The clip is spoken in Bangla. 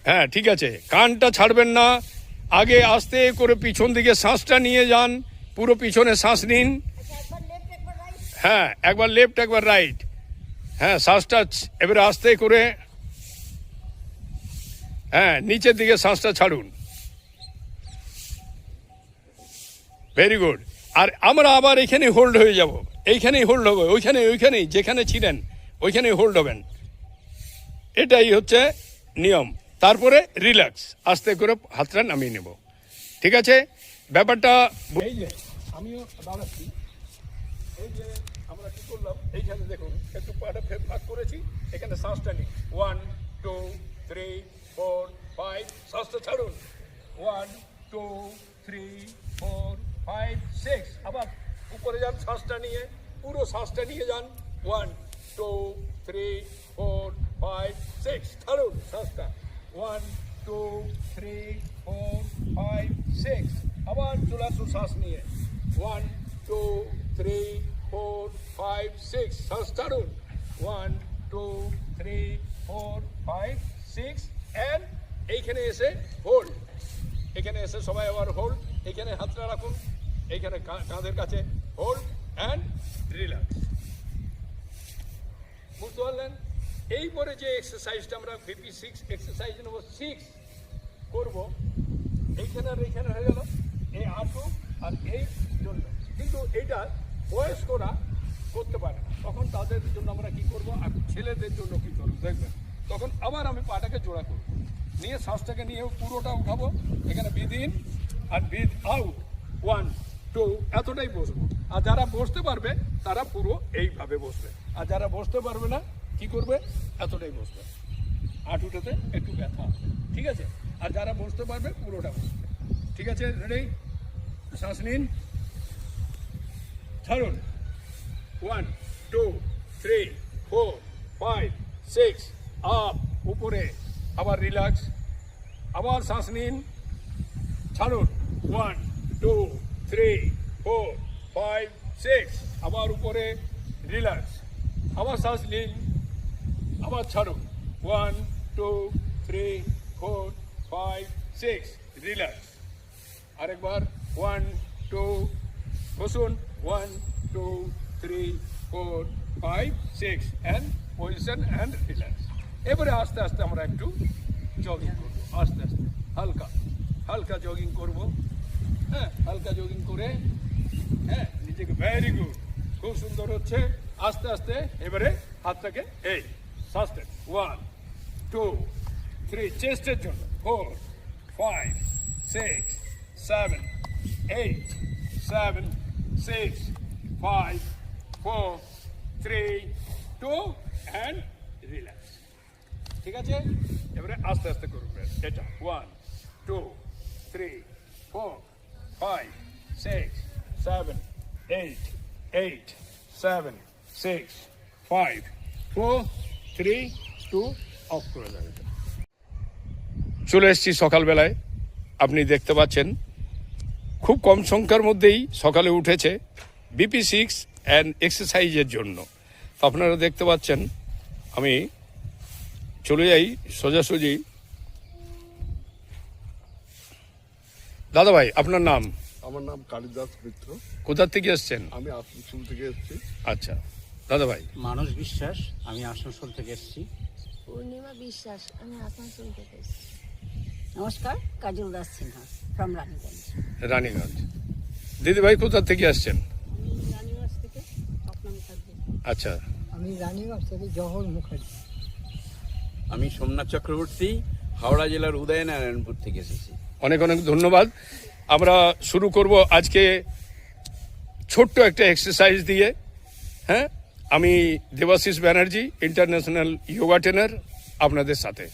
হ্যাঁ ঠিক আছে, কানটা ছাড়বেন না। আগে আস্তে করে পিছন দিকে শ্বাসটা নিয়ে যান, পুরো পিছনে শ্বাস নিন। হ্যাঁ, একবার লেফট একবার রাইট। হ্যাঁ, শ্বাসটা এবারে আস্তে করে, হ্যাঁ নিচের দিকে শ্বাসটা ছাড়ুন। Very good. আর আমরা আবার এখানে হোল্ড হয়ে যাব, এইখানেই হোল্ড হবে, ওইখানেই যেখানে ছিলেন ওইখানেই হোল্ড হবেন। এটাই হচ্ছে নিয়ম। তারপরে রিল্যাক্স, আস্তে করে হাতটা নামিয়ে নেব। ঠিক আছে ব্যাপারটা? এই যে আমিও দাঁড়াচ্ছি, এই যে আমরা কি করলাম, এইখানে দেখুন একটু পাটা ভাগ করেছি, এখানে শ্বাসটা নিই। 1 2 3 4 5, শ্বাসটা ছাড়ুন। 1 2 3 4 5 6, আবার উপরে যান, শ্বাসটা নিয়ে পুরো শ্বাসটা নিয়ে যান। 1 2 3 4 5 6, ছাড়ুন শ্বাসটা। 1 2 3 4 5 6, আবার চলে আসুন শ্বাস নিয়ে। 1 2 3 4 5 6, শ্বাস ছাড়ুন। 1 2 3 4 5 6, অ্যান্ড এইখানে এসে হোল্ড। এখানে এসে সবাই আবার হোল্ড, এখানে হাতটা রাখুন, এইখানে কাঁধের কাছে হোল্ড অ্যান্ড রিল্যাক্স। বুঝতে পারলেন? এইপরে যে এক্সারসাইজটা আমরা VP6 এক্সারসাইজ নম্বর 6 করব, এইখানে আর এইখানে হয়ে গেল, এই হাঁটু আর এই জন্য। কিন্তু এইটা বয়স্করা করতে পারে না, তখন তাদের জন্য আমরা কি করব, আর ছেলেদের জন্য কি করবো দেখবেন। তখন আবার আমি পাটাকে জোড়া করব, নিয়ে শ্বাসটাকে নিয়ে পুরোটা উঠাবো, এখানে ব্রিথ ইন আর ব্রিথ আউট। 1 2, এতটাই বসবো। আর যারা বসতে পারবে তারা পুরো এইভাবে বসবে, আর যারা বসতে পারবে না কি করবে, এতটাই বসবে। হাঁটুটাতে একটু ব্যথা আছে, ঠিক আছে? আর যারা বসতে পারবে পুরোটা বসবে। ঠিক আছে, রেডি? শ্বাস নিন, ছাড়ুন। 1 2 3 4 5 6, আপ, উপরে, আবার রিল্যাক্স, আবার শ্বাস নিন, ছাড়ুন। 1 2 3 4 5 6, আবার উপরে, রিল্যাক্স, আবার শ্বাস নিন, আবার ছাড়ুন। 1 2 3 4 5 6, রিল্যাক্স, আরেকবার। 1 2, বসুন। 1 2 3 4 5 6, অ্যান্ড পজিশন অ্যান্ড রিল্যাক্স। এবারে আস্তে আস্তে আমরা একটু জগিং করবো, আস্তে আস্তে হালকা হালকা জগিং করব। হ্যাঁ, হালকা জগিং করে, হ্যাঁ নিজেকে, ভেরি গুড, খুব সুন্দর হচ্ছে। আস্তে আস্তে এবারে হাতটাকে এই শ্বাসটা 1 2 3, চেস্টের জন্য 4 5 6 7 8 7 6 5 4 3 2, অ্যান্ড রিল্যাক্স। ঠিক আছে, এবারে আস্তে আস্তে করবেন এটা। 1 2 3 4 5 6 7 8 8 7 6 5 4 3 2, অফ করে দেবেন। চলে এসেছি সকালবেলায়, আপনি দেখতে পাচ্ছেন খুব কম সংখ্যার মধ্যেই সকালে উঠেছে BP6 অ্যান্ড এক্সারসাইজের জন্য। তো আপনারা দেখতে পাচ্ছেন, আমি চলে যাই সোজাসুজি। দাদা ভাই, আপনার নাম? আমার নাম কালিদাস মিত্র। কোথা থেকে এসছেন? আমি আসানসোল থেকে এসেছি। আচ্ছা দাদা ভাই? মানস বিশ্বাস, আমি আসানসোল থেকে এসেছি। পূর্ণিমা বিশ্বাস, আমি আসানসোল থেকে এসেছি। নমস্কার, কাজল দাস সিনহা ফ্রম রানীগঞ্জ। রানীগঞ্জ। দিদি ভাই কোথা থেকে আসছেন? আমি রানীগঞ্জ থেকে স্বপ্ন মুখার্জি। আচ্ছা, আমি রানীগঞ্জ থেকে জহর মুখার্জি। আমি সোমনাথ চক্রবর্তী, হাওড়া জেলার উদয়নারায়ণপুর থেকে এসেছি। অনেক অনেক ধন্যবাদ। আমরা শুরু করব আজকে ছোট্ট একটা এক্সারসাইজ দিয়ে। হ্যাঁ, আমি দেবাশিস ব্যানার্জি, ইন্টারন্যাশনাল যোগা ট্রেনার, আপনাদের সাথে।